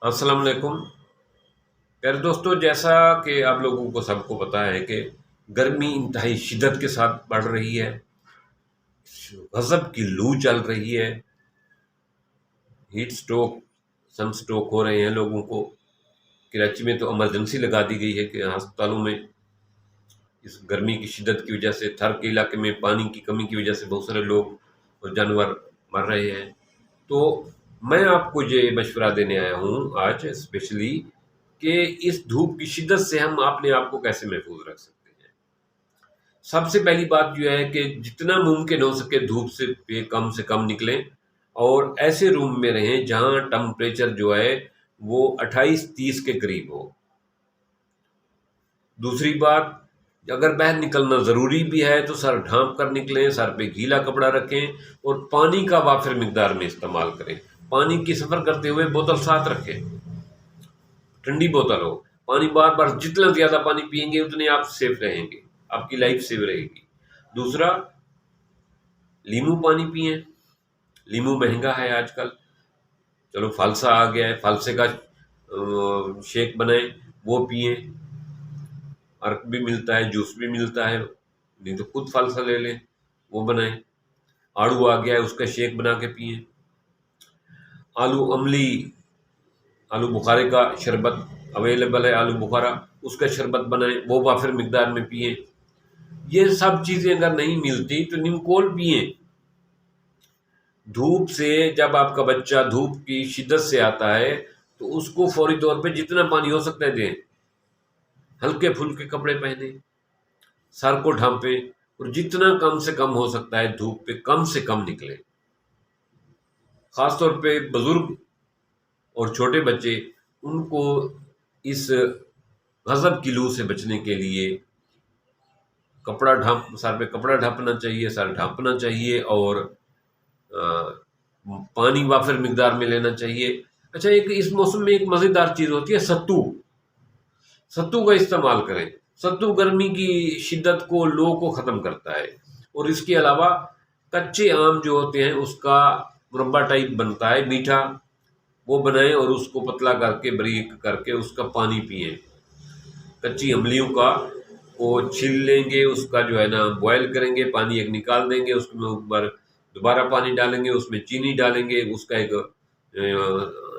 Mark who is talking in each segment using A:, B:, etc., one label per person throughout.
A: السلام علیکم پیارے دوستو، جیسا کہ آپ لوگوں کو سب کو پتہ ہے کہ گرمی انتہائی شدت کے ساتھ بڑھ رہی ہے، غضب کی لو چل رہی ہے، ہیٹ سٹروک سن سٹروک ہو رہے ہیں لوگوں کو۔ کراچی میں تو ایمرجنسی لگا دی گئی ہے کہ ہسپتالوں میں اس گرمی کی شدت کی وجہ سے، تھر کے علاقے میں پانی کی کمی کی وجہ سے بہت سارے لوگ اور جانور مر رہے ہیں۔ تو میں آپ کو یہ مشورہ دینے آیا ہوں آج اسپیشلی کہ اس دھوپ کی شدت سے ہم اپنے آپ کو کیسے محفوظ رکھ سکتے ہیں۔ سب سے پہلی بات یہ ہے کہ جتنا ممکن ہو سکے دھوپ سے کم نکلیں اور ایسے روم میں رہیں جہاں ٹمپریچر جو ہے وہ 28-30 کے قریب ہو۔ دوسری بات، اگر باہر نکلنا ضروری بھی ہے تو سر ڈھانپ کر نکلیں، سر پہ گیلا کپڑا رکھیں اور پانی کا وافر مقدار میں استعمال کریں۔ پانی کی سفر کرتے ہوئے بوتل ساتھ رکھیں، ٹھنڈی بوتل ہو۔ پانی بار بار جتنا زیادہ پانی پئیں گے اتنے آپ سیف رہیں گے، آپ کی لائف سیف رہے گی۔ دوسرا، لیمو پانی پئیں۔ لیمو مہنگا ہے آج کل، چلو فالسا آ گیا ہے، فالسے کا شیک بنائیں وہ پئیں، عرق بھی ملتا ہے، جوس بھی ملتا ہے، نہیں تو خود فالسا لے لیں وہ بنائیں۔ آڑو آ گیا ہے، اس کا شیک بنا کے پئیں۔ آلو املی، آلو بخارے کا شربت اویلیبل ہے، آلو بخارا، اس کا شربت بنائیں، وہ وافر مقدار میں پئیں۔ یہ سب چیزیں اگر نہیں ملتی تو نیم کول پئیں۔ دھوپ سے جب آپ کا بچہ دھوپ کی شدت سے آتا ہے تو اس کو فوری طور پہ جتنا پانی ہو سکتا ہے دیں، ہلکے پھلکے کپڑے پہنیں، سر کو ڈھانپیں اور جتنا کم سے کم ہو سکتا ہے دھوپ پہ کم سے کم نکلیں۔ خاص طور پہ بزرگ اور چھوٹے بچے، ان کو اس غضب کی لو سے بچنے کے لیے سر پہ کپڑا ڈھانپنا چاہیے، سر ڈھانپنا چاہیے اور پانی وافر مقدار میں لینا چاہیے۔ اچھا، اس موسم میں ایک مزیدار چیز ہوتی ہے ستو کا استعمال کریں۔ ستو گرمی کی شدت کو، لو کو ختم کرتا ہے۔ اور اس کے علاوہ کچے آم جو ہوتے ہیں اس کا مربع ٹائپ بنتا ہے میٹھا، وہ بنائیں اور اس کو پتلا کر کے باریک کر کے اس کا پانی پئیں۔ کچی املیوں کا وہ چھیل لیں گے، اس کا جو ہے نا بوائل کریں گے، پانی ایک نکال دیں گے، اس میں اوپر دوبارہ پانی ڈالیں گے، اس میں چینی ڈالیں گے، اس کا ایک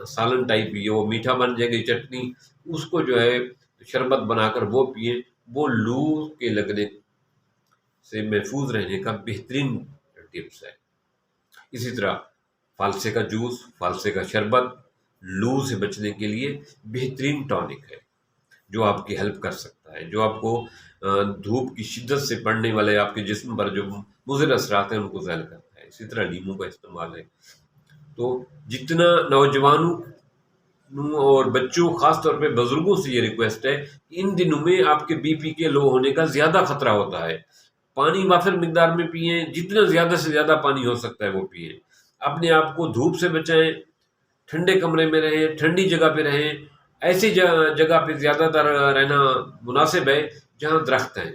A: سالن ٹائپ یہ وہ میٹھا بن جائے گی، چٹنی، اس کو جو ہے شربت بنا کر وہ پئیں۔ وہ لو کے لگنے سے محفوظ رہنے کا بہترین ٹپس ہے۔ اسی طرح فالسے کا جوس، فالسے کا شربت لو سے بچنے کے لیے بہترین ٹانک ہے جو آپ کی ہیلپ کر سکتا ہے، جو آپ کو دھوپ کی شدت سے پڑنے والے آپ کے جسم پر جو مضر اثرات ہیں ان کو ظاہر کرتا ہے۔ اسی طرح لیمو کا استعمال ہے۔ تو جتنا نوجوانوں اور بچوں، خاص طور پہ بزرگوں سے یہ ریکویسٹ ہے کہ ان دنوں میں آپ کے بی پی کے لو ہونے کا زیادہ خطرہ ہوتا ہے۔ پانی وافر مقدار میں پئیں، جتنا زیادہ سے زیادہ پانی ہو سکتا ہے وہ پئیں۔ اپنے آپ کو دھوپ سے بچائیں، ٹھنڈے کمرے میں رہیں، ٹھنڈی جگہ پہ رہیں۔ ایسی جگہ پہ زیادہ تر رہنا مناسب ہے جہاں درخت ہیں،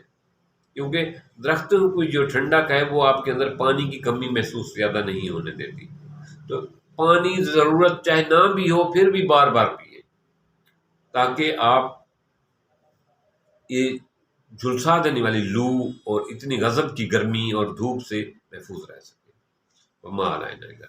A: کیونکہ درختوں کی جو ٹھنڈک ہے وہ آپ کے اندر پانی کی کمی محسوس زیادہ نہیں ہونے دیتی۔ تو پانی ضرورت چاہے نہ بھی ہو پھر بھی بار بار پیئے تاکہ آپ یہ جھلسا دینے والی لو اور اتنی غضب کی گرمی اور دھوپ سے محفوظ رہ سکیں۔ وما علینا الا